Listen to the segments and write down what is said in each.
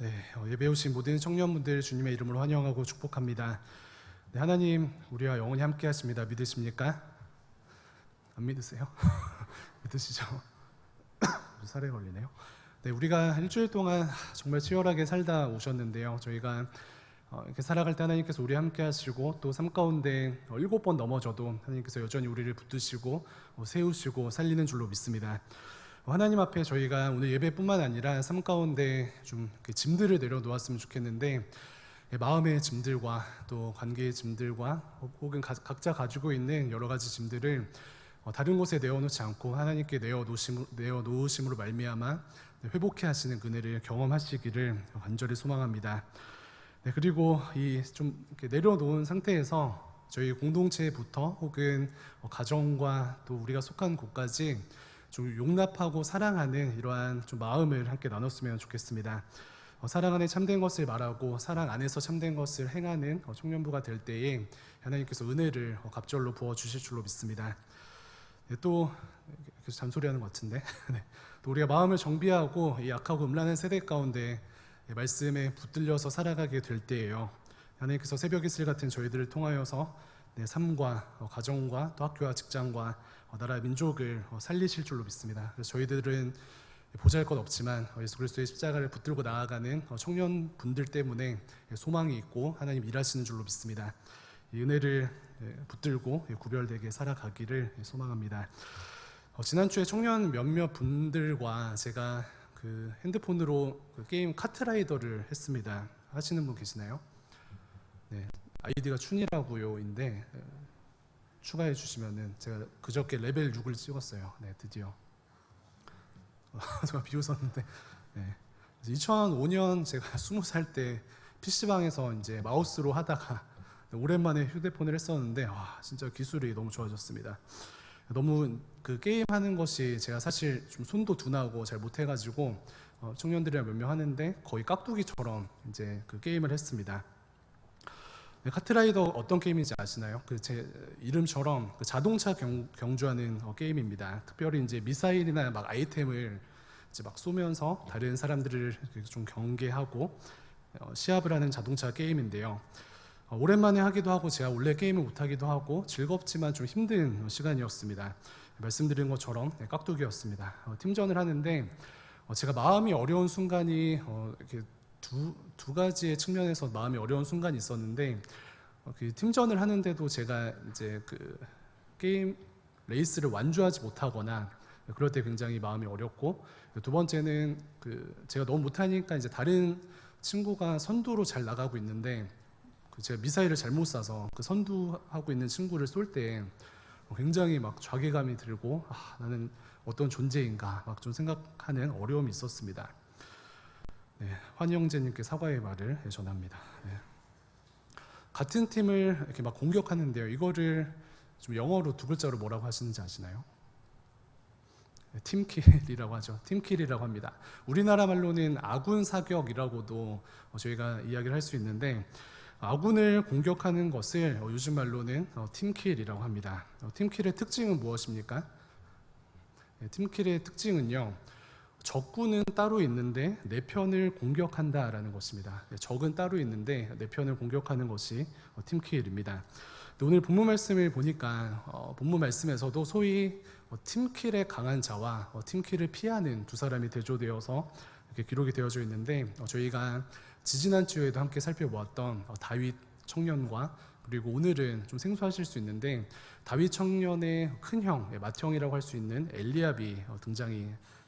네, 예배 오신 모든 청년분들 주님의 이름으로 환영하고 축복합니다. 네, 하나님 우리와 영원히 함께 하십니다. 믿으십니까? 안 믿으세요? 믿으시죠? 살에 걸리네요. 네, 우리가 일주일 동안 정말 치열하게 살다 오셨는데요. 저희가 이렇게 살아갈 때 하나님께서 우리 함께 하시고 또 삶 가운데 7번 넘어져도 하나님께서 여전히 우리를 붙드시고 세우시고 살리는 줄로 믿습니다. 하나님 앞에 저희가 오늘 예배뿐만 아니라 삶 가운데 좀 짐들을 내려놓았으면 좋겠는데, 마음의 짐들과 또 관계의 짐들과 혹은 각자 가지고 있는 여러 가지 짐들을 다른 곳에 내어놓지 않고 하나님께 내어놓으심으로 말미암아 회복해 하시는 은혜를 경험하시기를 간절히 소망합니다. 네, 그리고 이 좀 내려놓은 상태에서 저희 공동체부터 혹은 가정과 또 우리가 속한 곳까지 좀 용납하고 사랑하는 이러한 좀 마음을 함께 나눴으면 좋겠습니다. 사랑 안에 참된 것을 말하고 사랑 안에서 참된 것을 행하는 청년부가 될 때에 하나님께서 은혜를 갑절로 부어주실 줄로 믿습니다. 네, 또 계속 잔소리하는 것 같은데 네, 또 우리가 마음을 정비하고 이 약하고 음란한 세대 가운데 말씀에 붙들려서 살아가게 될 때에요, 하나님께서 새벽 이슬 같은 저희들을 통하여서 삶과 가정과 또 학교와 직장과 나라 민족을 살리실 줄로 믿습니다. 그래서 저희들은 보잘것 없지만 예수 그리스도의 십자가를 붙들고 나아가는 청년분들 때문에 소망이 있고 하나님 일하시는 줄로 믿습니다. 이 은혜를 붙들고 구별되게 살아가기를 소망합니다. 지난주에 청년 몇몇 분들과 제가 그 핸드폰으로 그 게임 카트라이더를 했습니다. 하시는 분 계시나요? 네, 아이디가 춘이라고요인데 추가해 주시면은 제가 그저께 레벨 6을 찍었어요. 네, 드디어. 제가 비웃었는데. 네. 2005년 제가 20살 때 PC방에서 이제 마우스로 하다가 오랜만에 휴대폰을 했었는데 진짜 기술이 너무 좋아졌습니다. 너무 그 게임 하는 것이 제가 사실 좀 손도 둔하고 잘 못해가지고 청년들이랑 몇 명 하는데 거의 깍두기처럼 이제 그 게임을 했습니다. 카트라이더 어떤 게임인지 아시나요? 그 제 이름처럼 그 자동차 경주하는 게임입니다. 특별히 이제 미사일이나 막 아이템을 이제 막 쏘면서 다른 사람들을 좀 경계하고 시합을 하는 자동차 게임인데요. 오랜만에 하기도 하고 제가 원래 게임을 못하기도 하고 즐겁지만 좀 힘든 시간이었습니다. 말씀드린 것처럼 깍두기였습니다. 팀전을 하는데 제가 마음이 어려운 순간이 이렇게 두 가지의 측면에서 마음이 어려운 순간이 있었는데, 그 팀전을 하는데도 제가 이제 그 게임 레이스를 완주하지 못하거나 그럴 때 굉장히 마음이 어렵고, 두 번째는 그 제가 너무 못하니까 이제 다른 친구가 선두로 잘 나가고 있는데 제가 미사일을 잘못 쏴서 그 선두하고 있는 친구를 쏠 때 굉장히 막 좌괴감이 들고 나는 어떤 존재인가 막 좀 생각하는 어려움이 있었습니다. 네, 환영재님께 사과의 말을 전합니다. 네. 같은 팀을 이렇게 막 공격하는데요, 이거를 좀 영어로 두 글자로 뭐라고 하시는지 아시나요? 네, 팀킬이라고 하죠. 팀킬이라고 합니다. 우리나라 말로는 아군 사격이라고도 저희가 이야기를 할 수 있는데, 아군을 공격하는 것을 요즘 말로는 팀킬이라고 합니다. 팀킬의 특징은 무엇입니까? 네, 팀킬의 특징은요, 적군은 따로 있는데 내 편을 공격한다라는 것입니다. 적은 따로 있는데 내 편을 공격하는 것이 팀킬입니다. 오늘 본문 말씀을 보니까 본문 말씀에서도 소위 팀킬에 강한 자와 팀킬을 피하는 두 사람이 대조되어서 이렇게 기록이 되어져 있는데, 저희가 지지난주에도 함께 살펴보았던 다윗 청년과 그리고 오늘은 좀 생소하실 수 있는데 다윗 청년의 큰형, 맏형이라고 할 수 있는 엘리압이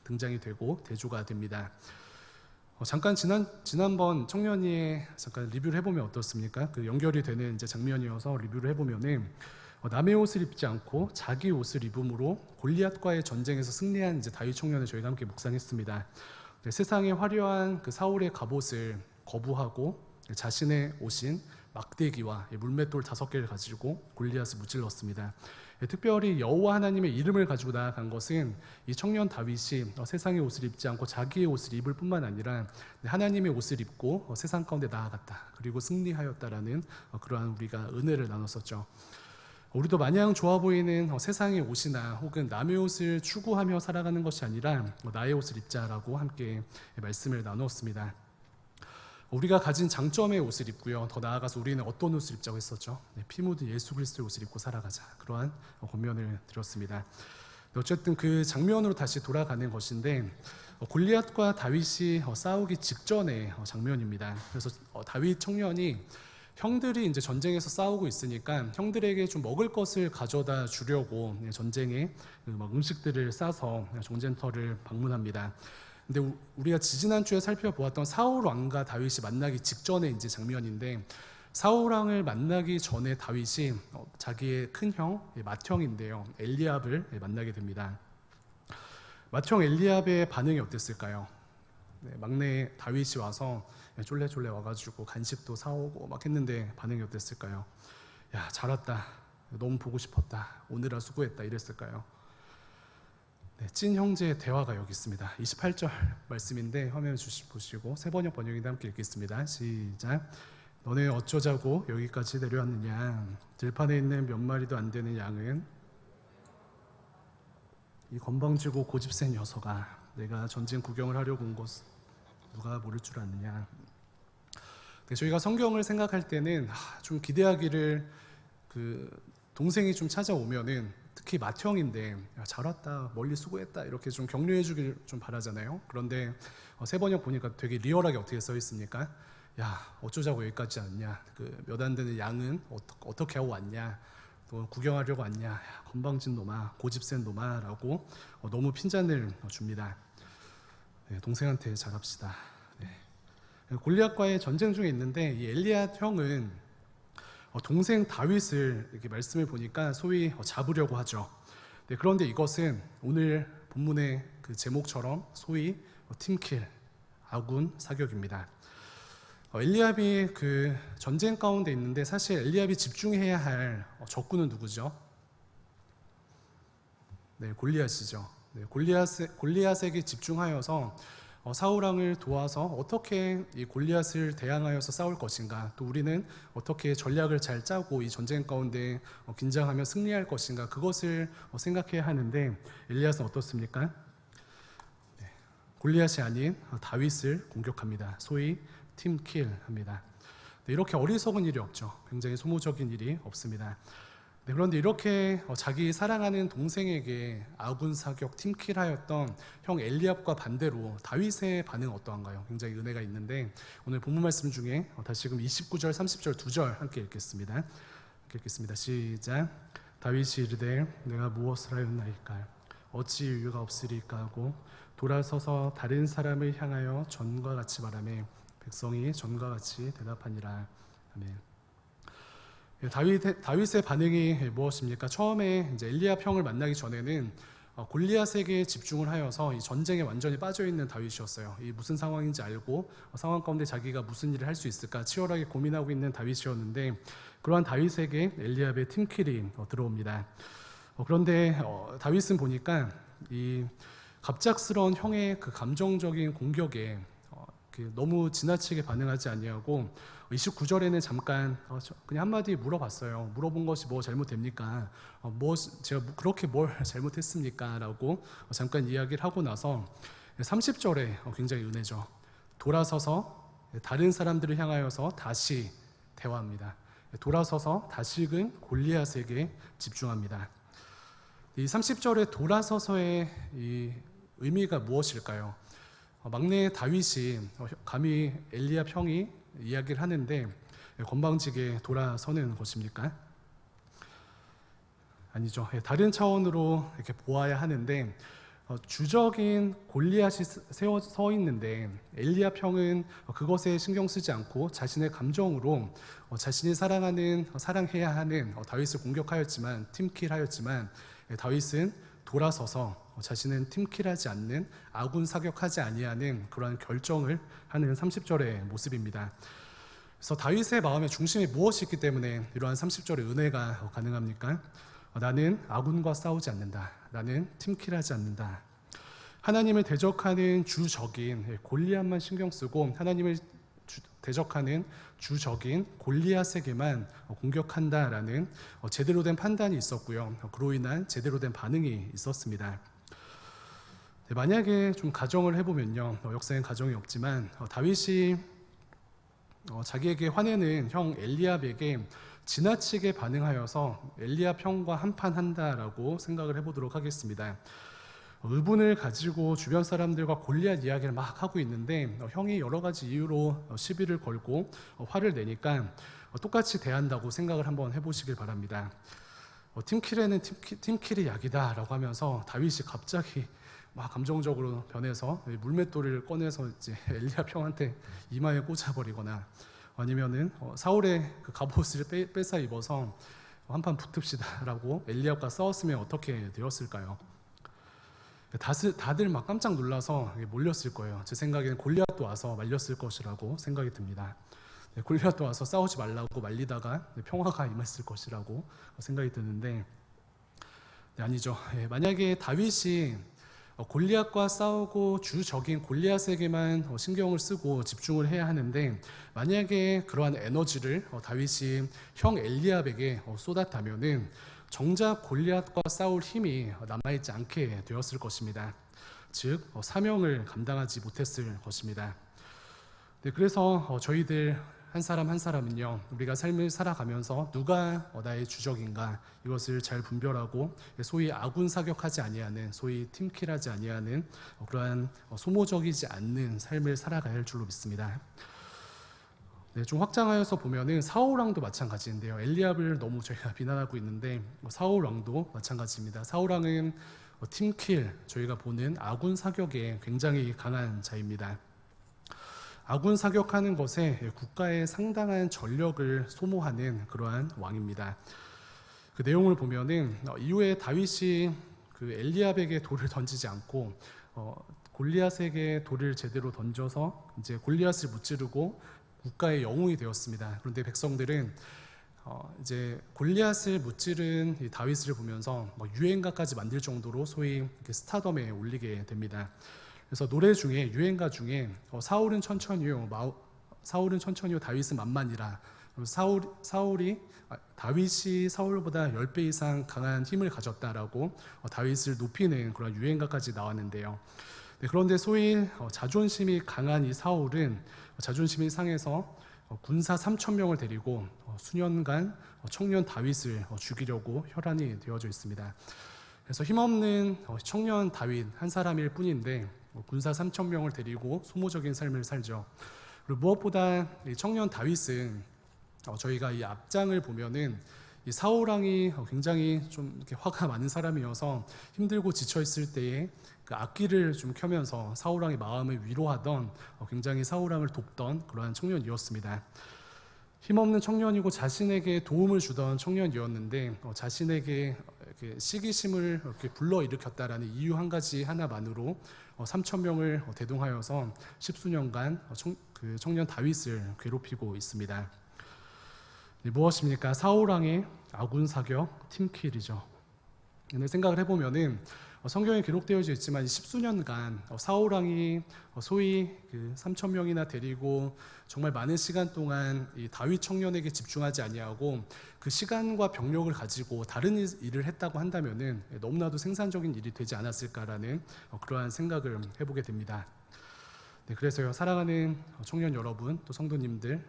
등장이 되고 대조가 됩니다. 잠깐 지난번 청년이 잠깐 리뷰를 해보면 어떻습니까? 그 연결이 되는 이제 장면이어서 리뷰를 해보면은 남의 옷을 입지 않고 자기 옷을 입음으로 골리앗과의 전쟁에서 승리한 이제 다윗 청년을 저희가 함께 묵상했습니다. 세상의 화려한 그 사울의 갑옷을 거부하고 자신의 옷인 막대기와 물맷돌 5개를 가지고 골리앗을 무찔렀습니다. 특별히 여호와 하나님의 이름을 가지고 나아간 것은 이 청년 다윗이 세상의 옷을 입지 않고 자기의 옷을 입을 뿐만 아니라 하나님의 옷을 입고 세상 가운데 나아갔다, 그리고 승리하였다라는 그러한 우리가 은혜를 나눴었죠. 우리도 마냥 좋아 보이는 세상의 옷이나 혹은 남의 옷을 추구하며 살아가는 것이 아니라 나의 옷을 입자라고 함께 말씀을 나누었습니다. 우리가 가진 장점의 옷을 입고요. 더 나아가서 우리는 어떤 옷을 입자고 했었죠? 피 묻은 예수 그리스도의 옷을 입고 살아가자. 그러한 권면을 드렸습니다. 어쨌든 그 장면으로 다시 돌아가는 것인데 골리앗과 다윗이 싸우기 직전의 장면입니다. 그래서 다윗 청년이 형들이 이제 전쟁에서 싸우고 있으니까 형들에게 좀 먹을 것을 가져다 주려고 전쟁에 막 음식들을 싸서 전쟁터를 방문합니다. 근데 우리가 지지난주에 살펴보았던 사울 왕과 다윗이 만나기 직전의 이제 장면인데 사울 왕을 만나기 전에 다윗이 자기의 큰 형 맏형인데요, 엘리압을 만나게 됩니다. 맏형 엘리압의 반응이 어땠을까요? 막내 다윗이 와서 쫄래쫄래 와가지고 간식도 사오고 막 했는데 반응이 어땠을까요? 야, 잘 왔다, 너무 보고 싶었다, 오늘아 수고했다 이랬을까요? 찐 형제의 대화가 여기 있습니다. 28절 말씀인데 화면 보시고 세번역 번역인데 함께 읽겠습니다. 시작. 너네 어쩌자고 여기까지 내려왔느냐? 들판에 있는 몇 마리도 안 되는 양은 이 건방지고 고집센 녀석아, 내가 전쟁 구경을 하려고 온 것 누가 모를 줄 아느냐? 저희가 성경을 생각할 때는 좀 기대하기를 동생이 좀 찾아오면은 특히 맏형인데 잘 왔다, 멀리 수고했다 이렇게 좀 격려해 주길 좀 바라잖아요. 그런데 세 번역 보니까 되게 리얼하게 어떻게 써 있습니까? 야, 어쩌자고 여기까지 왔냐? 몇 안 되는 양은 어떻게 하고 왔냐? 또 구경하려고 왔냐? 야, 건방진 놈아, 고집센 놈아라고 너무 핀잔을 줍니다. 동생한테 잘합시다. 골리앗과의 전쟁 중에 있는데 이 엘리압 형은 동생 다윗을 이렇게 말씀을 보니까 소위 잡으려고 하죠. 그런데 이것은 오늘 본문의 그 제목처럼 소위 팀킬, 아군 사격입니다. 엘리압이 그 전쟁 가운데 있는데 사실 엘리압이 집중해야 할 적군은 누구죠? 골리앗이죠. 골리앗에게 집중하여서 사울 왕을 도와서 어떻게 이 골리앗을 대항하여서 싸울 것인가, 또 우리는 어떻게 전략을 잘 짜고 이 전쟁 가운데 긴장하며 승리할 것인가, 그것을 생각해야 하는데 엘리앗은 어떻습니까? 골리앗이 아닌 다윗을 공격합니다. 소위 팀킬합니다. 이렇게 어리석은 일이 없죠. 굉장히 소모적인 일이 없습니다. 그런데 이렇게 자기 사랑하는 동생에게 아군 사격 팀킬하였던 형 엘리압과 반대로 다윗의 반응은 어떠한가요? 굉장히 은혜가 있는데 오늘 본문 말씀 중에 다시금 29절 30절 2절 함께 읽겠습니다. 함께 읽겠습니다. 시작. 다윗이 이르되 내가 무엇을 하였나이까? 어찌 유유가 없으리까 하고 돌아서서 다른 사람을 향하여 전과 같이 말하며 백성이 전과 같이 대답하니라. 아멘. 다윗의 반응이 무엇입니까? 처음에 이제 엘리압 형을 만나기 전에는 골리앗에게 집중을 하여서 이 전쟁에 완전히 빠져 있는 다윗이었어요. 이 무슨 상황인지 알고 상황 가운데 자기가 무슨 일을 할 수 있을까 치열하게 고민하고 있는 다윗이었는데 그러한 다윗에게 엘리압의 팀킬이 들어옵니다. 그런데 다윗은 보니까 이 갑작스러운 형의 그 감정적인 공격에 너무 지나치게 반응하지 아니하고 29절에는 잠깐 그냥 한마디 물어봤어요. 물어본 것이 뭐 잘못됩니까? 제가 그렇게 뭘 잘못했습니까? 라고 잠깐 이야기를 하고 나서 30절에 굉장히 은혜죠. 돌아서서 다른 사람들을 향하여서 다시 대화합니다. 돌아서서 다시금 골리앗에게 집중합니다. 이 30절에 돌아서서의 이 의미가 무엇일까요? 막내 다윗이 감히 엘리압 형이 이야기를 하는데 건방지게 돌아서는 것입니까? 아니죠. 다른 차원으로 이렇게 보아야 하는데 주적인 골리앗이 서 있는데 엘리압 형은 그것에 신경 쓰지 않고 자신의 감정으로 자신이 사랑해야 하는 다윗을 공격하였지만 팀킬하였지만 다윗은 돌아서서 자신은 팀킬하지 않는 아군 사격하지 아니하는 그러한 결정을 하는 30절의 모습입니다. 그래서 다윗의 마음의 중심에 무엇이 있기 때문에 이러한 30절의 은혜가 가능합니까? 나는 아군과 싸우지 않는다. 나는 팀킬하지 않는다. 하나님을 대적하는 주적인 골리앗만 신경 쓰고 하나님을 대적하는 주적인 골리앗에게만 공격한다라는 제대로 된 판단이 있었고요. 그로 인한 제대로 된 반응이 있었습니다. 만약에 좀 가정을 해보면요, 역사엔 가정이 없지만 다윗이 자기에게 화내는 형 엘리압에게 지나치게 반응하여서 엘리압 형과 한판 한다라고 생각을 해보도록 하겠습니다. 의분을 가지고 주변 사람들과 골리앗 이야기를 막 하고 있는데 형이 여러 가지 이유로 시비를 걸고 화를 내니까 똑같이 대한다고 생각을 한번 해보시길 바랍니다. 팀킬에는 팀킬이 약이다 라고 하면서 다윗이 갑자기 막 감정적으로 변해서 물맷돌을 꺼내서 이제 엘리압 형한테 이마에 꽂아버리거나 아니면은 사울의 그 갑옷을 뺏어 입어서 한판 붙읍시다 라고 엘리압과 싸웠으면 어떻게 되었을까요? 다들 막 깜짝 놀라서 몰렸을 거예요. 제 생각에는 골리앗도 와서 말렸을 것이라고 생각이 듭니다. 골리앗도 와서 싸우지 말라고 말리다가 평화가 임했을 것이라고 생각이 드는데 아니죠. 만약에 다윗이 골리앗과 싸우고 주적인 골리앗에게만 신경을 쓰고 집중을 해야 하는데 만약에 그러한 에너지를 다윗이 형 엘리압에게 쏟았다면은 정작 골리앗과 싸울 힘이 남아있지 않게 되었을 것입니다. 즉 사명을 감당하지 못했을 것입니다. 그래서 저희들 한 사람 한 사람은요, 우리가 삶을 살아가면서 누가 나의 주적인가 이것을 잘 분별하고 소위 아군 사격하지 아니하는, 소위 팀킬하지 아니하는 그러한 소모적이지 않는 삶을 살아가야 할 줄로 믿습니다. 좀 확장하여서 보면은 사울 왕도 마찬가지인데요. 엘리압을 너무 저희가 비난하고 있는데 사울 왕도 마찬가지입니다. 사울 왕은 팀킬, 저희가 보는 아군 사격에 굉장히 강한 자입니다. 아군 사격하는 것에 국가의 상당한 전력을 소모하는 그러한 왕입니다. 그 내용을 보면은 이후에 다윗이 그 엘리압에게 돌을 던지지 않고 골리앗에게 돌을 제대로 던져서 이제 골리앗을 무찌르고 국가의 영웅이 되었습니다. 그런데 백성들은 이제 골리앗을 무찌른 이 다윗을 보면서 유행가까지 만들 정도로 소위 스타덤에 올리게 됩니다. 그래서 노래 중에 유행가 중에 사울은 천천히요 다윗은 만만이라. 다윗이 사울보다 10배 이상 강한 힘을 가졌다라고 다윗을 높이는 그런 유행가까지 나왔는데요. 그런데 소위 자존심이 강한 이 사울은 자존심이 상해서 군사 3,000명을 데리고 수년간 청년 다윗을 죽이려고 혈안이 되어져 있습니다. 그래서 힘없는 청년 다윗 한 사람일 뿐인데 군사 3,000명을 데리고 소모적인 삶을 살죠. 그리고 무엇보다 이 청년 다윗은 저희가 이 앞장을 보면은 이 사울 왕이 굉장히 좀 이렇게 화가 많은 사람이어서 힘들고 지쳐 있을 때에 그 악기를 좀 켜면서 사울 왕의 마음을 위로하던 굉장히 사울 왕을 돕던 그러한 청년이었습니다. 힘없는 청년이고 자신에게 도움을 주던 청년이었는데 자신에게 이렇게 시기심을 이렇게 불러일으켰다라는 이유 한 가지 하나만으로 3,000명을 대동하여서 10수년간 그 청년 다윗을 괴롭히고 있습니다. 무엇입니까? 사울 왕의 아군 사격 팀킬이죠. 근데 생각을 해보면은 성경에 기록되어져 있지만 10수년간 사울 왕이 소위 그 3,000명이나 데리고 정말 많은 시간 동안 이 다윗 청년에게 집중하지 아니하고 그 시간과 병력을 가지고 다른 일을 했다고 한다면은 너무나도 생산적인 일이 되지 않았을까라는 그러한 생각을 해보게 됩니다. 그래서요, 사랑하는 청년 여러분, 또 성도님들,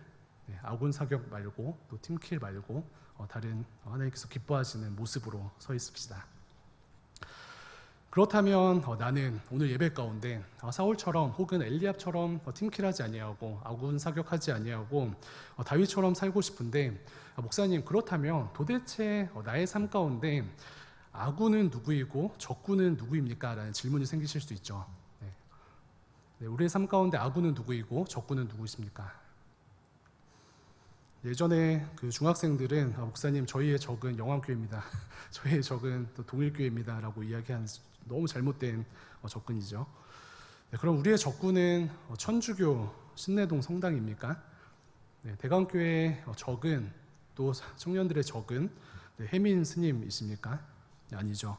아군 사격 말고 또 팀킬 말고 다른 하나님께서 기뻐하시는 모습으로 서 있읍시다. 그렇다면 나는 오늘 예배 가운데 사울처럼 혹은 엘리압처럼 팀킬하지 아니하고 아군 사격하지 아니하고 다윗처럼 살고 싶은데 목사님, 그렇다면 도대체 나의 삶 가운데 아군은 누구이고 적군은 누구입니까? 라는 질문이 생기실 수 있죠. 우리의 삶 가운데 아군은 누구이고 적군은 누구십니까? 예전에 그 중학생들은 목사님, 저희의 적은 영암교회입니다. 저희의 적은 또 동일교회입니다 라고 이야기하는 너무 잘못된 접근이죠. 그럼 우리의 적군은 천주교 신내동 성당입니까? 대강교회의 적은, 또 청년들의 적은 혜민 스님이십니까? 아니죠.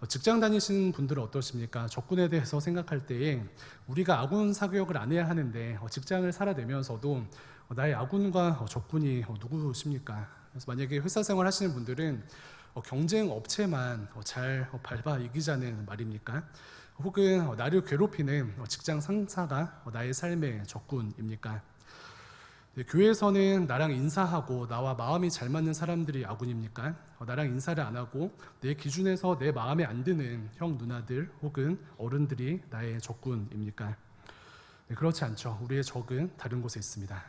직장 다니시는 분들은 어떠십니까? 적군에 대해서 생각할 때에 우리가 아군 사격을 안 해야 하는데 직장을 살아내면서도 나의 아군과 적군이 누구십니까? 그래서 만약에 회사 생활 하시는 분들은 경쟁 업체만 잘 밟아 이기자는 말입니까? 혹은 나를 괴롭히는 직장 상사가 나의 삶의 적군입니까? 교회에서는 나랑 인사하고 나와 마음이 잘 맞는 사람들이 아군입니까? 나랑 인사를 안 하고 내 기준에서 내 마음에 안 드는 형 누나들 혹은 어른들이 나의 적군입니까? 그렇지 않죠. 우리의 적은 다른 곳에 있습니다.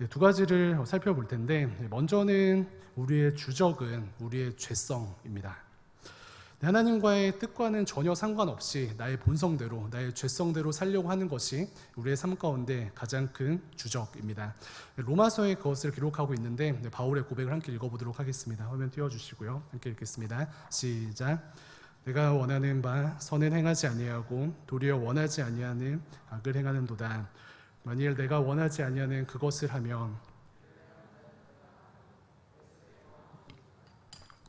두 가지를 살펴볼 텐데, 먼저는 우리의 주적은 우리의 죄성입니다. 하나님과의 뜻과는 전혀 상관없이 나의 본성대로, 나의 죄성대로 살려고 하는 것이 우리의 삶 가운데 가장 큰 주적입니다. 로마서에 그것을 기록하고 있는데 바울의 고백을 함께 읽어보도록 하겠습니다. 화면 띄워주시고요. 함께 읽겠습니다. 시작. 내가 원하는 바 선은 행하지 아니하고 도리어 원하지 아니하는 악을 행하는도다. 만일 내가 원하지 아니하는 그것을 하면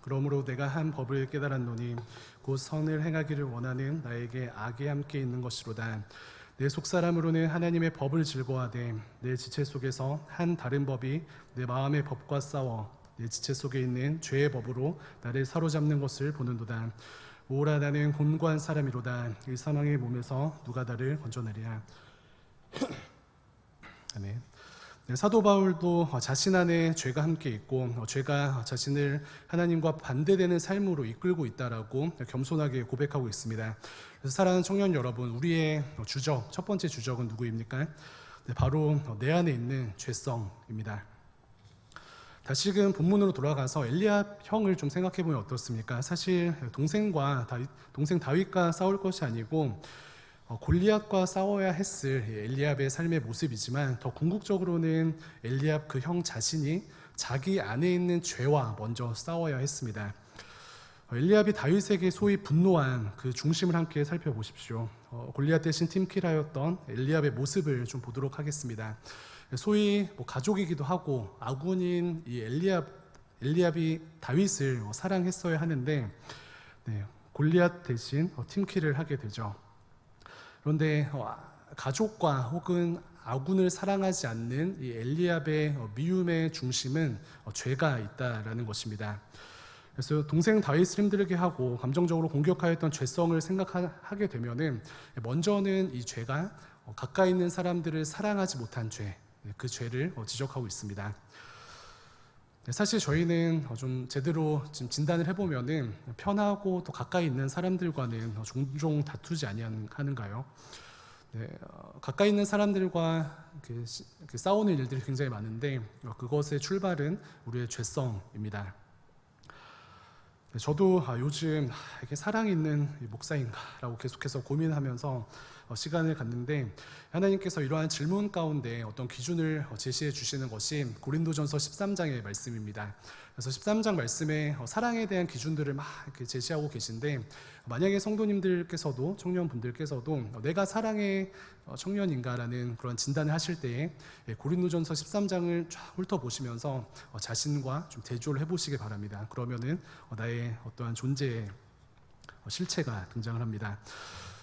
그러므로 내가 한 법을 깨달았노니 곧 선을 행하기를 원하는 나에게 악이 함께 있는 것이로다. 내 속사람으로는 하나님의 법을 즐거워하되 내 지체 속에서 한 다른 법이 내 마음의 법과 싸워 내 지체 속에 있는 죄의 법으로 나를 사로잡는 것을 보는도다. 오라 나는 곤고한 사람이로다. 이 사망의 몸에서 누가 나를 건져내랴. 아멘. 사도 바울도 자신 안에 죄가 함께 있고 죄가 자신을 하나님과 반대되는 삶으로 이끌고 있다라고 겸손하게 고백하고 있습니다. 그래서 사랑하는 청년 여러분, 우리의 주적, 첫 번째 주적은 누구입니까? 바로 내 안에 있는 죄성입니다. 다시금 본문으로 돌아가서 엘리압 형을 좀 생각해 보면 어떻습니까? 사실 동생 다윗과 싸울 것이 아니고 골리앗과 싸워야 했을 엘리압의 삶의 모습이지만 더 궁극적으로는 엘리압 그 형 자신이 자기 안에 있는 죄와 먼저 싸워야 했습니다. 엘리압이 다윗에게 소위 분노한 그 중심을 함께 살펴보십시오. 골리앗 대신 팀킬하였던 엘리압의 모습을 좀 보도록 하겠습니다. 소위 가족이기도 하고 아군인 이 엘리압이 다윗을 사랑했어야 하는데 골리앗 대신 팀킬을 하게 되죠. 그런데 가족과 혹은 아군을 사랑하지 않는 이 엘리압의 미움의 중심은 죄가 있다라는 것입니다. 그래서 동생 다윗을 힘들게 하고 감정적으로 공격하였던 죄성을 생각하게 되면은 먼저는 이 죄가 가까이 있는 사람들을 사랑하지 못한 죄, 그 죄를 지적하고 있습니다. 사실 저희는 좀 제대로 지금 진단을 해보면은 편하고 또 가까이 있는 사람들과는 종종 다투지 아니하는가요? 가까이 있는 사람들과 싸우는 일들이 굉장히 많은데 그것의 출발은 우리의 죄성입니다. 저도 요즘 이게 사랑이 있는 목사인가라고 계속해서 고민하면서 시간을 갖는데 하나님께서 이러한 질문 가운데 어떤 기준을 제시해 주시는 것이 고린도전서 13장의 말씀입니다. 그래서 13장 말씀에 사랑에 대한 기준들을 막 이렇게 제시하고 계신데 만약에 성도님들께서도 청년분들께서도 내가 사랑의 청년인가라는 그런 진단을 하실 때에 고린도전서 13장을 쫙 훑어보시면서 자신과 좀 대조를 해보시기 바랍니다. 그러면은 나의 어떠한 존재의 실체가 등장을 합니다.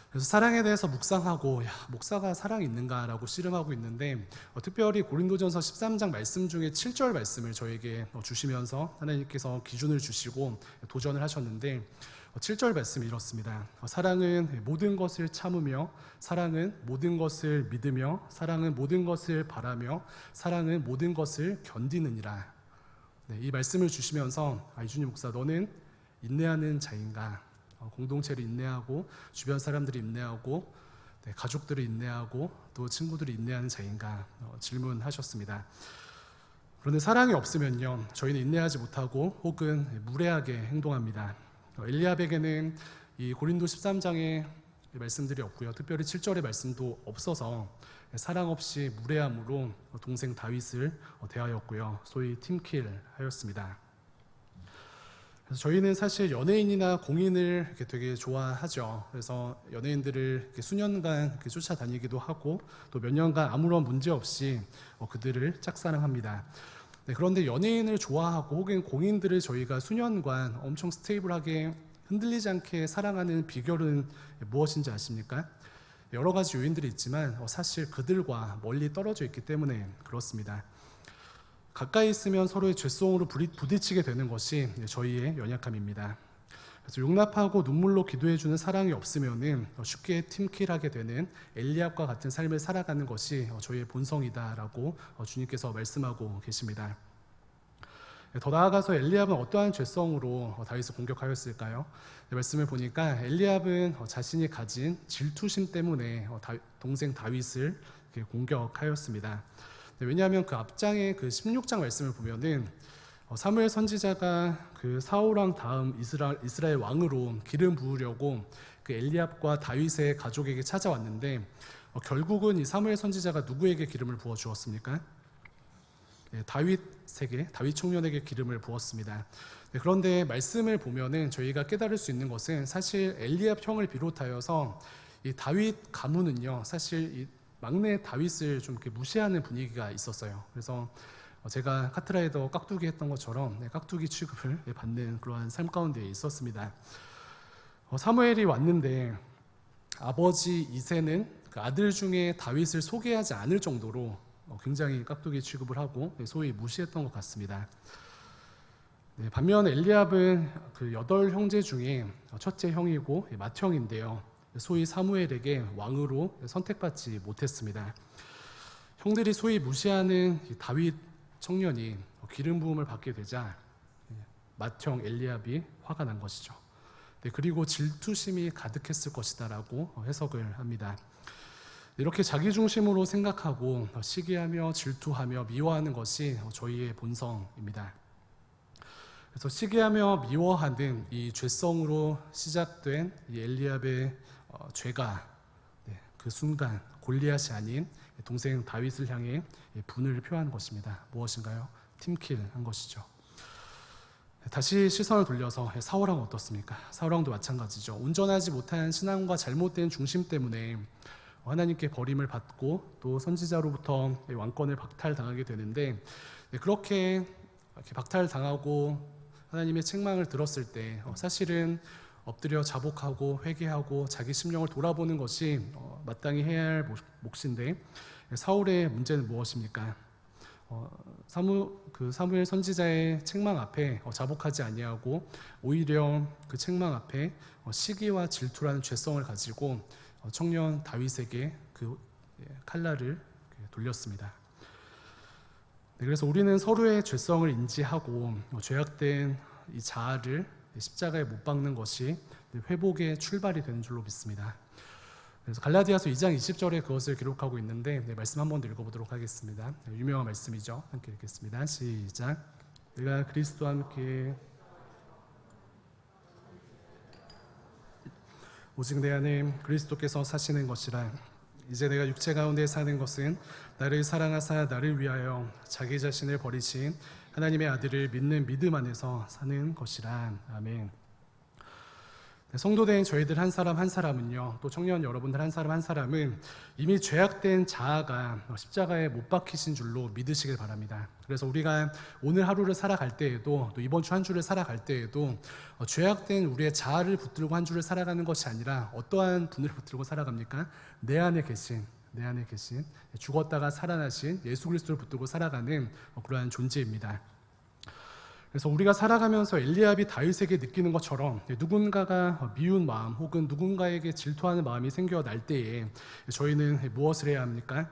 그래서 사랑에 대해서 묵상하고 목사가 사랑이 있는가라고 씨름하고 있는데 특별히 고린도전서 13장 말씀 중에 7절 말씀을 저에게 주시면서 하나님께서 기준을 주시고 도전을 하셨는데 7절 말씀이 이렇습니다. 사랑은 모든 것을 참으며 사랑은 모든 것을 믿으며 사랑은 모든 것을 바라며 사랑은 모든 것을 견디느니라. 이 말씀을 주시면서 이준희 목사 너는 인내하는 자인가? 공동체를 인내하고 주변 사람들이 인내하고 가족들을 인내하고 또 친구들이 인내하는 자인가 질문하셨습니다. 그런데 사랑이 없으면요 저희는 인내하지 못하고 혹은 무례하게 행동합니다. 엘리압에게는 이 고린도 13장의 말씀들이 없고요 특별히 7절의 말씀도 없어서 사랑 없이 무례함으로 동생 다윗을 대하였고요 소위 팀킬하였습니다. 그래서 저희는 사실 연예인이나 공인을 이렇게 되게 좋아하죠. 그래서 연예인들을 이렇게 수년간 이렇게 쫓아다니기도 하고 또 몇 년간 아무런 문제 없이 그들을 짝사랑합니다. 그런데 연예인을 좋아하고 혹은 공인들을 저희가 수년간 엄청 스테이블하게 흔들리지 않게 사랑하는 비결은 무엇인지 아십니까? 여러 가지 요인들이 있지만 사실 그들과 멀리 떨어져 있기 때문에 그렇습니다. 가까이 있으면 서로의 죄성으로 부딪히게 되는 것이 저희의 연약함입니다. 그래서 용납하고 눈물로 기도해주는 사랑이 없으면은 쉽게 팀킬하게 되는 엘리압과 같은 삶을 살아가는 것이 저희의 본성이다라고 주님께서 말씀하고 계십니다. 더 나아가서 엘리압은 어떠한 죄성으로 다윗을 공격하였을까요? 말씀을 보니까 엘리압은 자신이 가진 질투심 때문에 동생 다윗을 공격하였습니다. 왜냐하면 그 앞장의 그 16장 말씀을 보면은 사무엘 선지자가 그 사울 왕 다음 이스라엘 왕으로 기름 부으려고 그 엘리압과 다윗의 가족에게 찾아왔는데 결국은 이 사무엘 선지자가 누구에게 기름을 부어 주었습니까? 다윗에게, 다윗 청년에게 기름을 부었습니다. 그런데 말씀을 보면은 저희가 깨달을 수 있는 것은 사실 엘리압 형을 비롯하여서 이 다윗 가문은요, 사실 이 막내 다윗을 좀 이렇게 무시하는 분위기가 있었어요. 그래서 제가 카트라이더 깍두기 했던 것처럼 깍두기 취급을 받는 그러한 삶 가운데 있었습니다. 사무엘이 왔는데 아버지 이새는 그 아들 중에 다윗을 소개하지 않을 정도로 굉장히 깍두기 취급을 하고 소위 무시했던 것 같습니다. 반면 엘리압은 그 8형제 중에 첫째 형이고 맏형인데요. 소위 사무엘에게 왕으로 선택받지 못했습니다. 형들이 소위 무시하는 다윗 청년이 기름 부음을 받게 되자 맏형 엘리압이 화가 난 것이죠. 그리고 질투심이 가득했을 것이다라고 해석을 합니다. 이렇게 자기중심으로 생각하고 시기하며 질투하며 미워하는 것이 저희의 본성입니다. 그래서 시기하며 미워하는 이 죄성으로 시작된 이 엘리압의 죄가 그 순간 골리앗이 아닌 동생 다윗을 향해 분을 표한 것입니다. 무엇인가요? 팀킬한 것이죠. 다시 시선을 돌려서 사울왕은 어떻습니까? 사울왕도 마찬가지죠. 온전하지 못한 신앙과 잘못된 중심 때문에 하나님께 버림을 받고 또 선지자로부터 왕권을 박탈당하게 되는데 그렇게 박탈당하고 하나님의 책망을 들었을 때 사실은 엎드려 자복하고 회개하고 자기 심령을 돌아보는 것이 마땅히 해야 할 몫인데 사울의 문제는 무엇입니까? 사무엘 선지자의 책망 앞에 자복하지 아니하고 오히려 그 책망 앞에 시기와 질투라는 죄성을 가지고 청년 다윗에게 그 칼날을 돌렸습니다. 그래서 우리는 서로의 죄성을 인지하고 죄악된 이 자아를 십자가에 못 박는 것이 회복의 출발이 되는 줄로 믿습니다. 그래서 갈라디아서 2장 20절에 그것을 기록하고 있는데 말씀 한번 읽어보도록 하겠습니다. 유명한 말씀이죠. 함께 읽겠습니다. 시작. 내가 그리스도와 함께 오직 내 안에 그리스도께서 사시는 것이라. 이제 내가 육체 가운데 사는 것은 나를 사랑하사 나를 위하여 자기 자신을 버리신 하나님의 아들을 믿는 믿음 안에서 사는 것이라. 아멘. 성도된 저희들 한 사람 한 사람은요, 또 청년 여러분들 한 사람 한 사람은 이미 죄악된 자아가 십자가에 못 박히신 줄로 믿으시길 바랍니다. 그래서 우리가 오늘 하루를 살아갈 때에도 또 이번 주 한 주를 살아갈 때에도 죄악된 우리의 자아를 붙들고 한 주를 살아가는 것이 아니라 어떠한 분을 붙들고 살아갑니까? 내 안에 계신 죽었다가 살아나신 예수 그리스도를 붙들고 살아가는 그러한 존재입니다. 그래서 우리가 살아가면서 엘리압이 다윗에게 느끼는 것처럼 누군가가 미운 마음 혹은 누군가에게 질투하는 마음이 생겨날 때에 저희는 무엇을 해야 합니까?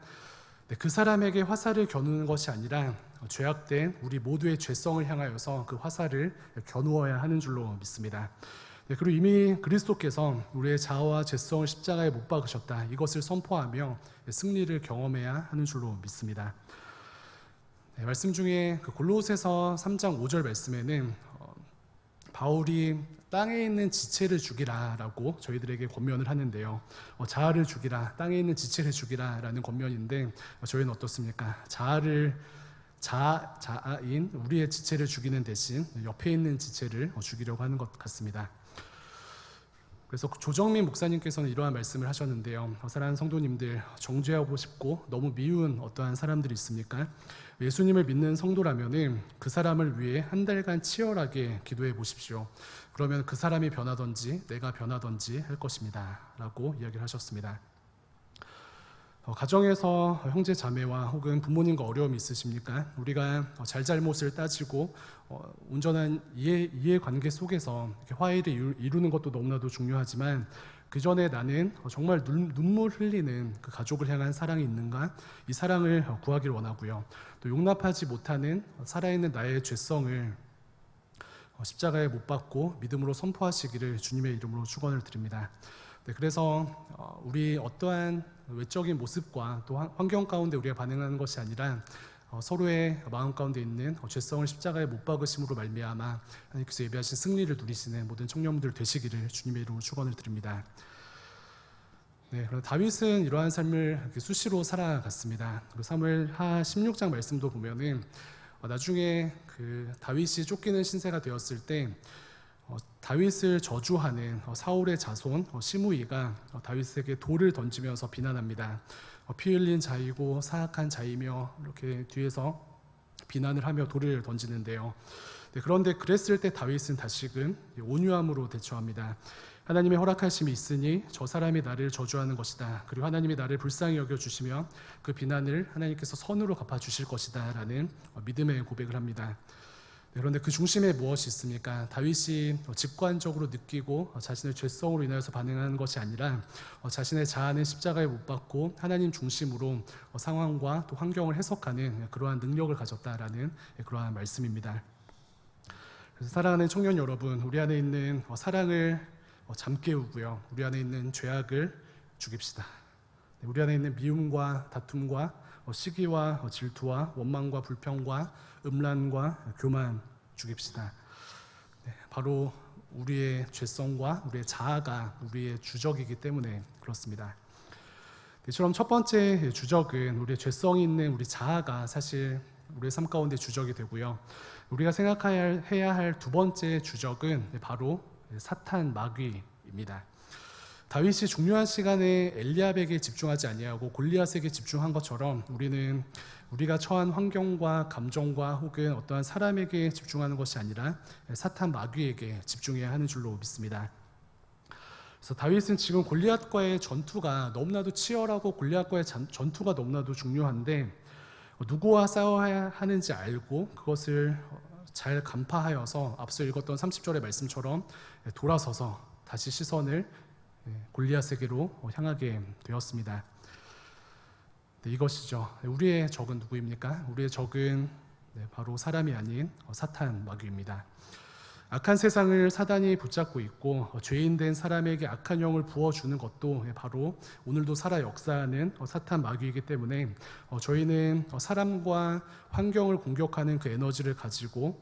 그 사람에게 화살을 겨누는 것이 아니라 죄악된 우리 모두의 죄성을 향하여서 그 화살을 겨누어야 하는 줄로 믿습니다. 그리고 이미 그리스도께서 우리의 자아와 죄성을 십자가에 못 박으셨다, 이것을 선포하며 승리를 경험해야 하는 줄로 믿습니다. 말씀 중에 그 골로새서 3장 5절 말씀에는 바울이 땅에 있는 지체를 죽이라라고 저희들에게 권면을 하는데요. 자아를 죽이라, 땅에 있는 지체를 죽이라라는 권면인데 저희는 어떻습니까? 자아인 우리의 지체를 죽이는 대신 옆에 있는 지체를 죽이려고 하는 것 같습니다. 그래서 조정민 목사님께서는 이러한 말씀을 하셨는데요. 사랑하는 성도님들, 정죄하고 싶고 너무 미운 어떠한 사람들이 있습니까? 예수님을 믿는 성도라면 그 사람을 위해 한 달간 치열하게 기도해 보십시오. 그러면 그 사람이 변하든지 내가 변하든지 할 것입니다 라고 이야기를 하셨습니다. 가정에서 형제 자매와 혹은 부모님과 어려움이 있으십니까? 우리가 잘잘못을 따지고 온전한 이해관계 속에서 이렇게 화해를 이루는 것도 너무나도 중요하지만 그 전에 나는 정말 눈물 흘리는 그 가족을 향한 사랑이 있는가? 이 사랑을 구하길 원하고요. 또 용납하지 못하는 살아있는 나의 죄성을 십자가에 못 박고 믿음으로 선포하시기를 주님의 이름으로 축원을 드립니다. 네, 그래서 우리 어떠한 외적인 모습과 또 환경 가운데 우리가 반응하는 것이 아니라 서로의 마음 가운데 있는 죄성을 십자가에 못 박으심으로 말미암아 하나님께서 예비하신 승리를 누리시는 모든 청년들 되시기를 주님의 이름으로 축원을 드립니다. 네, 그럼 다윗은 이러한 삶을 수시로 살아갔습니다. 그리고 사무엘하 16장 말씀도 보면은 나중에 그 다윗이 쫓기는 신세가 되었을 때 다윗을 저주하는 사울의 자손 시므이가 다윗에게 돌을 던지면서 비난합니다. 피 흘린 자이고 사악한 자이며 이렇게 뒤에서 비난을 하며 돌을 던지는데요. 네, 그런데 그랬을 때 다윗은 다시금 온유함으로 대처합니다. 하나님의 허락하심이 있으니 저 사람이 나를 저주하는 것이다. 그리고 하나님이 나를 불쌍히 여겨주시면 그 비난을 하나님께서 선으로 갚아주실 것이다 라는 믿음의 고백을 합니다. 네, 그런데 그 중심에 무엇이 있습니까? 다윗이 직관적으로 느끼고 자신의 죄성으로 인하여서 반응하는 것이 아니라 자신의 자아는 십자가에 못 박고 하나님 중심으로 상황과 또 환경을 해석하는 그러한 능력을 가졌다라는 그러한 말씀입니다. 그래서 사랑하는 청년 여러분, 우리 안에 있는 사랑을 잠깨우고요, 우리 안에 있는 죄악을 죽입시다. 우리 안에 있는 미움과 다툼과 시기와 질투와 원망과 불평과 음란과 교만 죽입시다. 네, 바로 우리의 죄성과 우리의 자아가 우리의 주적이기 때문에 그렇습니다. 이처럼 첫 번째 주적은 우리의 죄성이 있는 우리 자아가 사실 우리의 삶 가운데 주적이 되고요. 우리가 생각해야 할 두 번째 주적은 바로 사탄 마귀입니다. 다윗이 중요한 시간에 엘리압에게 집중하지 아니하고 골리앗에게 집중한 것처럼 우리는 우리가 처한 환경과 감정과 혹은 어떠한 사람에게 집중하는 것이 아니라 사탄 마귀에게 집중해야 하는 줄로 믿습니다. 그래서 다윗은 지금 골리앗과의 전투가 너무나도 치열하고 골리앗과의 전투가 너무나도 중요한데 누구와 싸워야 하는지 알고 그것을 잘 간파하여서 앞서 읽었던 30절의 말씀처럼 돌아서서 다시 시선을 골리앗에게로 향하게 되었습니다. 네, 이것이죠. 우리의 적은 누구입니까? 우리의 적은 바로 사람이 아닌 사탄 마귀입니다. 악한 세상을 사단이 붙잡고 있고 죄인된 사람에게 악한 영을 부어주는 것도 바로 오늘도 살아 역사하는 사탄 마귀이기 때문에 저희는 사람과 환경을 공격하는 그 에너지를 가지고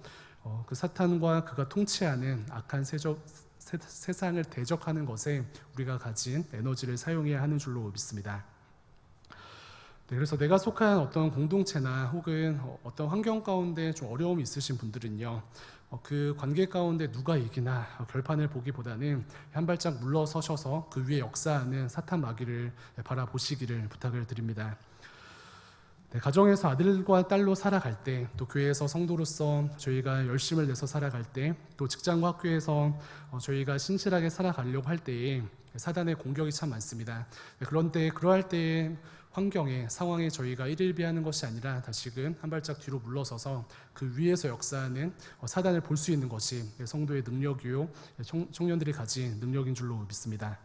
그 사탄과 그가 통치하는 악한 세상을 대적하는 것에 우리가 가진 에너지를 사용해야 하는 줄로 믿습니다. 네, 그래서 내가 속한 어떤 공동체나 혹은 어떤 환경 가운데 좀 어려움이 있으신 분들은요, 그 관계 가운데 누가 이기나 결판을 보기보다는 한 발짝 물러서셔서 그 위에 역사하는 사탄 마귀를 바라보시기를 부탁을 드립니다. 네, 가정에서 아들과 딸로 살아갈 때, 또 교회에서 성도로서 저희가 열심을 내서 살아갈 때, 또 직장과 학교에서 저희가 신실하게 살아가려고 할 때에 사단의 공격이 참 많습니다. 네, 그런데 그러할 때에 환경에, 상황에 저희가 일일비하는 것이 아니라 다시금 한 발짝 뒤로 물러서서 그 위에서 역사하는 사단을 볼 수 있는 것이 성도의 능력이요, 청년들이 가진 능력인 줄로 믿습니다.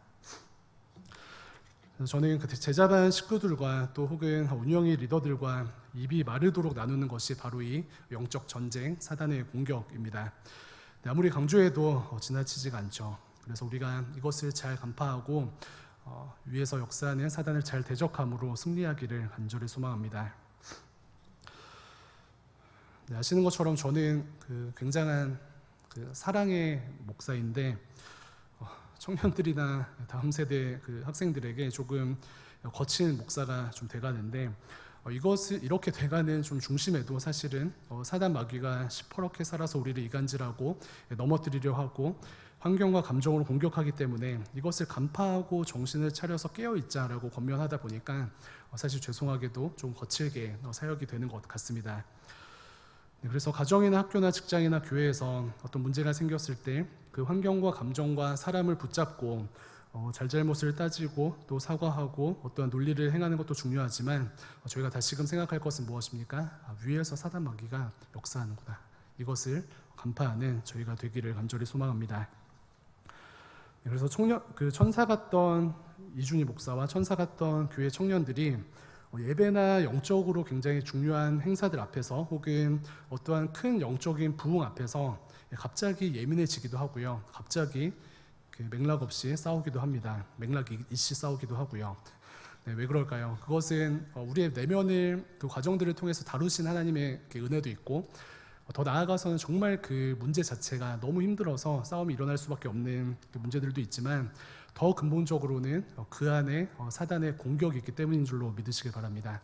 저는 그 제자반 식구들과 또 혹은 운영의 리더들과 입이 마르도록 나누는 것이 바로 이 영적 전쟁, 사단의 공격입니다. 아무리 강조해도 지나치지가 않죠. 그래서 우리가 이것을 잘 간파하고 위에서 역사하는 사단을 잘 대적함으로 승리하기를 간절히 소망합니다. 네, 아시는 것처럼 저는 그 굉장한 그 사랑의 목사인데 청년들이나 다음 세대 그 학생들에게 조금 거친 목사가 좀 돼가는데 이것을 이렇게 돼가는 좀 중심에도 사실은 사단 마귀가 시퍼렇게 살아서 우리를 이간질하고 넘어뜨리려 하고 환경과 감정으로 공격하기 때문에 이것을 간파하고 정신을 차려서 깨어있자라고 권면하다 보니까 사실 죄송하게도 좀 거칠게 사역이 되는 것 같습니다. 그래서 가정이나 학교나 직장이나 교회에서 어떤 문제가 생겼을 때 그 환경과 감정과 사람을 붙잡고 잘잘못을 따지고 또 사과하고 어떠한 논리를 행하는 것도 중요하지만 저희가 다시금 생각할 것은 무엇입니까? 위에서 사단 마귀가 역사하는구나. 이것을 간파하는 저희가 되기를 간절히 소망합니다. 그래서 천사 같던 이준희 목사와 천사 같던 교회 청년들이 예배나 영적으로 굉장히 중요한 행사들 앞에서 혹은 어떠한 큰 영적인 부흥 앞에서 갑자기 예민해지기도 하고요. 갑자기 맥락 없이 싸우기도 합니다. 맥락 있이 싸우기도 하고요. 네, 왜 그럴까요? 그것은 우리의 내면을 그 과정들을 통해서 다루신 하나님의 은혜도 있고 더 나아가서는 정말 그 문제 자체가 너무 힘들어서 싸움이 일어날 수밖에 없는 그 문제들도 있지만 더 근본적으로는 그 안에 사단의 공격이 있기 때문인 줄로 믿으시길 바랍니다.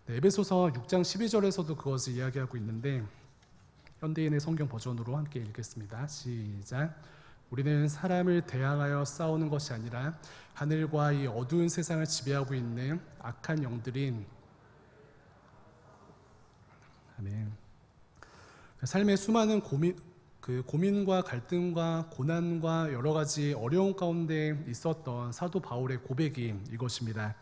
네, 에베소서 6장 12절에서도 그것을 이야기하고 있는데 현대인의 성경 버전으로 함께 읽겠습니다. 시작. 우리는 사람을 대항하여 싸우는 것이 아니라 하늘과 이 어두운 세상을 지배하고 있는 악한 영들인 아멘. 삶의 수많은 고민과 갈등과 고난과 여러 가지 어려운 가운데 있었던 사도 바울의 고백이 이것입니다.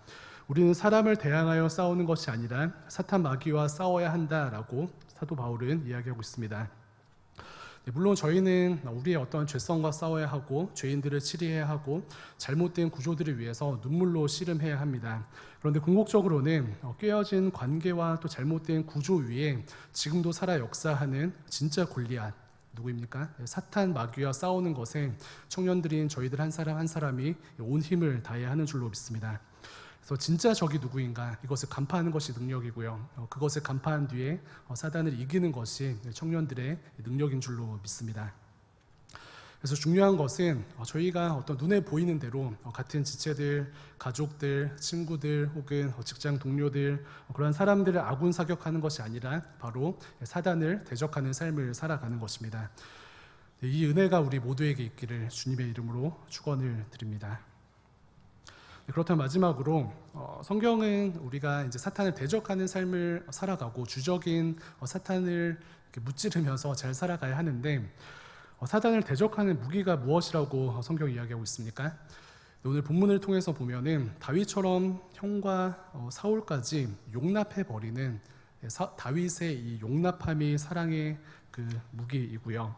우리는 사람을 대항하여 싸우는 것이 아니라 사탄 마귀와 싸워야 한다라고 사도 바울은 이야기하고 있습니다. 물론 저희는 우리의 어떤 죄성과 싸워야 하고 죄인들을 치리해야 하고 잘못된 구조들을 위해서 눈물로 씨름해야 합니다. 그런데 궁극적으로는 깨어진 관계와 또 잘못된 구조 위에 지금도 살아 역사하는 진짜 골리앗 누구입니까? 사탄 마귀와 싸우는 것에 청년들인 저희들 한 사람 한 사람이 온 힘을 다해야 하는 줄로 믿습니다. 그래서 진짜 적이 누구인가 이것을 간파하는 것이 능력이고요. 그것을 간파한 뒤에 사단을 이기는 것이 청년들의 능력인 줄로 믿습니다. 그래서 중요한 것은 저희가 어떤 눈에 보이는 대로 같은 지체들, 가족들, 친구들 혹은 직장 동료들 그런 사람들을 아군 사격하는 것이 아니라 바로 사단을 대적하는 삶을 살아가는 것입니다. 이 은혜가 우리 모두에게 있기를 주님의 이름으로 축원을 드립니다. 그렇다면 마지막으로 성경은 우리가 이제 사탄을 대적하는 삶을 살아가고 주적인 사탄을 무찌르면서 잘 살아가야 하는데 사탄을 대적하는 무기가 무엇이라고 성경이 이야기하고 있습니까? 오늘 본문을 통해서 보면은 다윗처럼 형과 사울까지 용납해 버리는 다윗의 이 용납함이 사랑의 그 무기이고요.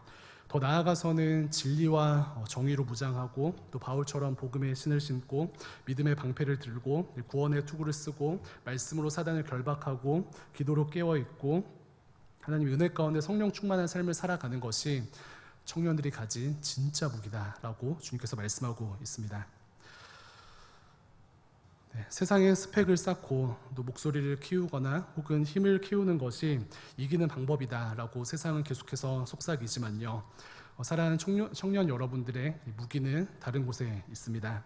더 나아가서는 진리와 정의로 무장하고 또 바울처럼 복음의 신을 신고 믿음의 방패를 들고 구원의 투구를 쓰고 말씀으로 사단을 결박하고 기도로 깨어있고 하나님의 은혜 가운데 성령 충만한 삶을 살아가는 것이 청년들이 가진 진짜 무기다라고 주님께서 말씀하고 있습니다. 네, 세상의 스펙을 쌓고 또 목소리를 키우거나 혹은 힘을 키우는 것이 이기는 방법이다라고 세상은 계속해서 속삭이지만요. 사랑하는 청년 여러분들의 무기는 다른 곳에 있습니다.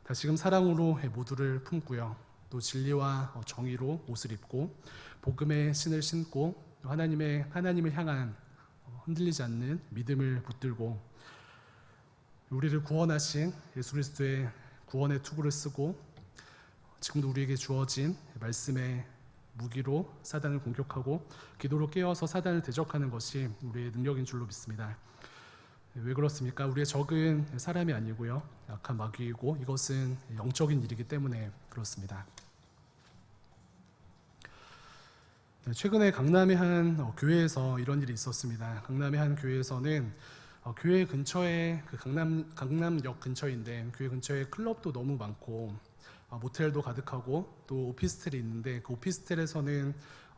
다시금 사랑으로 모두를 품고요. 또 진리와 정의로 옷을 입고 복음의 신을 신고 하나님을 향한 흔들리지 않는 믿음을 붙들고 우리를 구원하신 예수 그리스도의 구원의 투구를 쓰고 지금도 우리에게 주어진 말씀의 무기로 사단을 공격하고 기도로 깨어서 사단을 대적하는 것이 우리의 능력인 줄로 믿습니다. 왜 그렇습니까? 우리의 적은 사람이 아니고요. 약한 마귀이고 이것은 영적인 일이기 때문에 그렇습니다. 최근에 강남의 한 교회에서 이런 일이 있었습니다. 강남의 한 교회에서는 교회 근처에 그 강남역 근처인데 교회 근처에 클럽도 너무 많고 모텔도 가득하고 또 오피스텔이 있는데 그 오피스텔에서는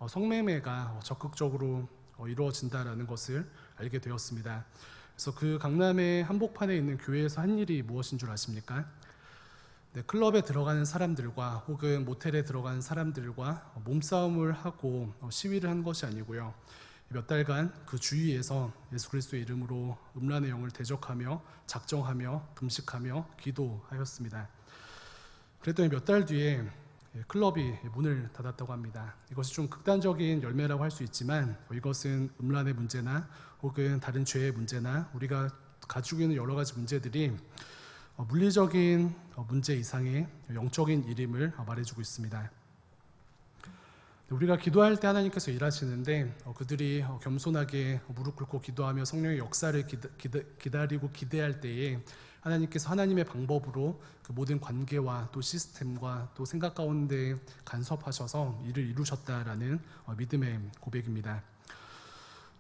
성매매가 적극적으로 이루어진다라는 것을 알게 되었습니다. 그래서 그 강남의 한복판에 있는 교회에서 한 일이 무엇인 줄 아십니까? 네, 클럽에 들어가는 사람들과 혹은 모텔에 들어가는 사람들과 몸싸움을 하고 시위를 한 것이 아니고요. 몇 달간 그 주위에서 예수 그리스도의 이름으로 음란의 영을 대적하며 작정하며 금식하며 기도하였습니다. 그랬더니 몇 달 뒤에 클럽이 문을 닫았다고 합니다. 이것이 좀 극단적인 열매라고 할 수 있지만 이것은 음란의 문제나 혹은 다른 죄의 문제나 우리가 가지고 있는 여러 가지 문제들이 물리적인 문제 이상의 영적인 일임을 말해주고 있습니다. 우리가 기도할 때 하나님께서 일하시는데 그들이 겸손하게 무릎 꿇고 기도하며 성령의 역사를 기다리고 기대할 때에 하나님께서 하나님의 방법으로 그 모든 관계와 또 시스템과 또 생각 가운데 간섭하셔서 이를 이루셨다라는 믿음의 고백입니다.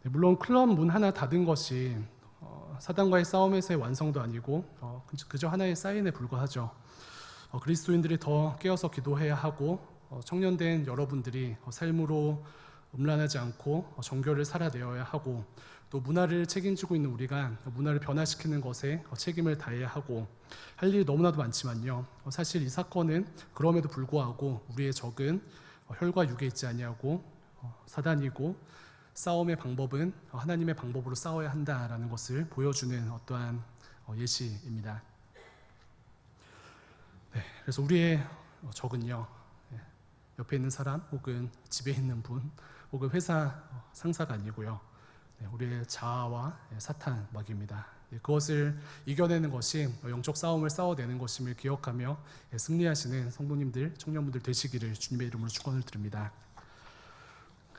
물론 클럽 문 하나 닫은 것이 사단과의 싸움에서의 완성도 아니고 그저 하나의 사인에 불과하죠. 그리스도인들이 더 깨어서 기도해야 하고 청년된 여러분들이 삶으로 음란하지 않고 정결을 살아내어야 하고 또 문화를 책임지고 있는 우리가 문화를 변화시키는 것에 책임을 다해야 하고 할 일이 너무나도 많지만요. 사실 이 사건은 그럼에도 불구하고 우리의 적은 혈과 육에 있지 아니하고 사단이고 싸움의 방법은 하나님의 방법으로 싸워야 한다라는 것을 보여주는 어떠한 예시입니다. 네, 그래서 우리의 적은요, 옆에 있는 사람 혹은 집에 있는 분 혹은 회사 상사가 아니고요, 우리의 자아와 사탄 마귀입니다. 그것을 이겨내는 것이 영적 싸움을 싸워내는 것임을 기억하며 승리하시는 성도님들, 청년분들 되시기를 주님의 이름으로 축원을 드립니다.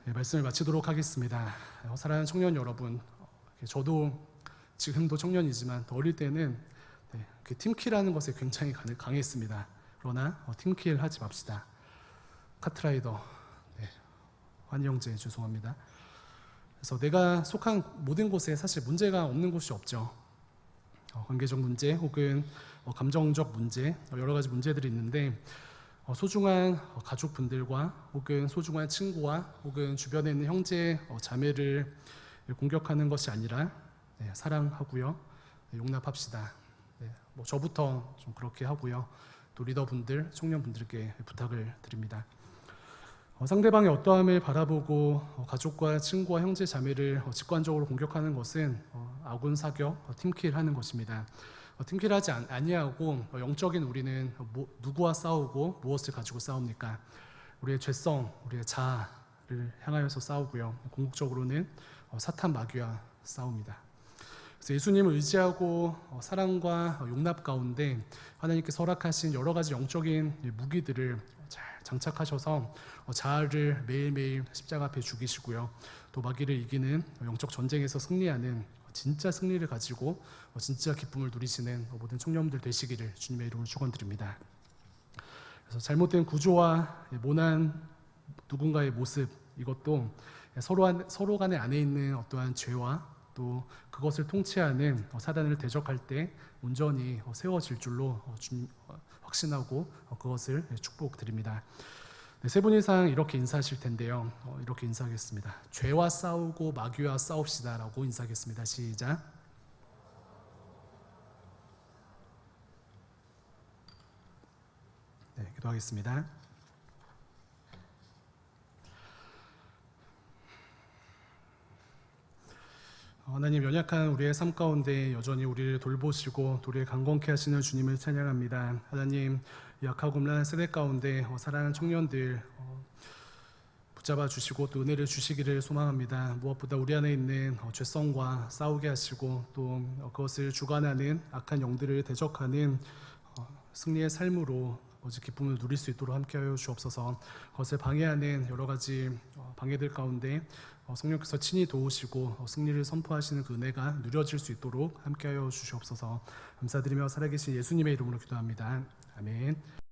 말씀을 마치도록 하겠습니다. 사랑하는 청년 여러분, 저도 지금도 청년이지만 어릴 때는 그 팀킬하는 것에 굉장히 강했습니다. 그러나 팀킬 하지 맙시다. 카트라이더, 환희 형제 죄송합니다. 그래서 내가 속한 모든 곳에 사실 문제가 없는 곳이 없죠. 관계적 문제 혹은 감정적 문제, 여러 가지 문제들이 있는데 소중한 가족분들과 혹은 소중한 친구와 혹은 주변에 있는 형제, 자매를 공격하는 것이 아니라 사랑하고요, 용납합시다. 저부터 좀 그렇게 하고요, 또 리더분들, 청년분들께 부탁을 드립니다. 상대방의 어떠함을 바라보고 가족과 친구와 형제 자매를 직관적으로 공격하는 것은 아군 사격, 팀킬하는 것입니다. 팀킬하지 아니하고 영적인 우리는 누구와 싸우고 무엇을 가지고 싸웁니까? 우리의 죄성, 우리의 자아를 향하여서 싸우고요. 궁극적으로는 사탄 마귀와 싸웁니다. 그래서 예수님을 의지하고 사랑과 용납 가운데 하나님께서 허락하신 여러 가지 영적인 무기들을 잘 장착하셔서 자아를 매일매일 십자가 앞에 죽이시고요, 또 마귀를 이기는 영적 전쟁에서 승리하는 진짜 승리를 가지고 진짜 기쁨을 누리시는 모든 청년들 되시기를 주님의 이름으로 축원드립니다. 그래서 잘못된 구조와 모난 누군가의 모습, 이것도 서로 간의 안에 있는 어떠한 죄와 또 그것을 통치하는 사단을 대적할 때 온전히 세워질 줄로 확신하고 그것을 축복드립니다. 세 분 이상 이렇게 인사하실 텐데요. 이렇게 인사하겠습니다. 죄와 싸우고 마귀와 싸웁시다 라고 인사하겠습니다. 시작. 네, 기도하겠습니다. 하나님, 연약한 우리의 삶 가운데 여전히 우리를 돌보시고 우리를 강건케 하시는 주님을 찬양합니다. 하나님, 약하고 음란한 세대 가운데 사랑하는 청년들 붙잡아 주시고 또 은혜를 주시기를 소망합니다. 무엇보다 우리 안에 있는 죄성과 싸우게 하시고 또 그것을 주관하는 악한 영들을 대적하는 승리의 삶으로 기쁨을 누릴 수 있도록 함께하여 주옵소서. 그것을 방해하는 여러 가지 방해들 가운데 성령께서 친히 도우시고 승리를 선포하시는 그 은혜가 누려질 수 있도록 함께하여 주시옵소서. 감사드리며 살아계신 예수님의 이름으로 기도합니다. 아멘.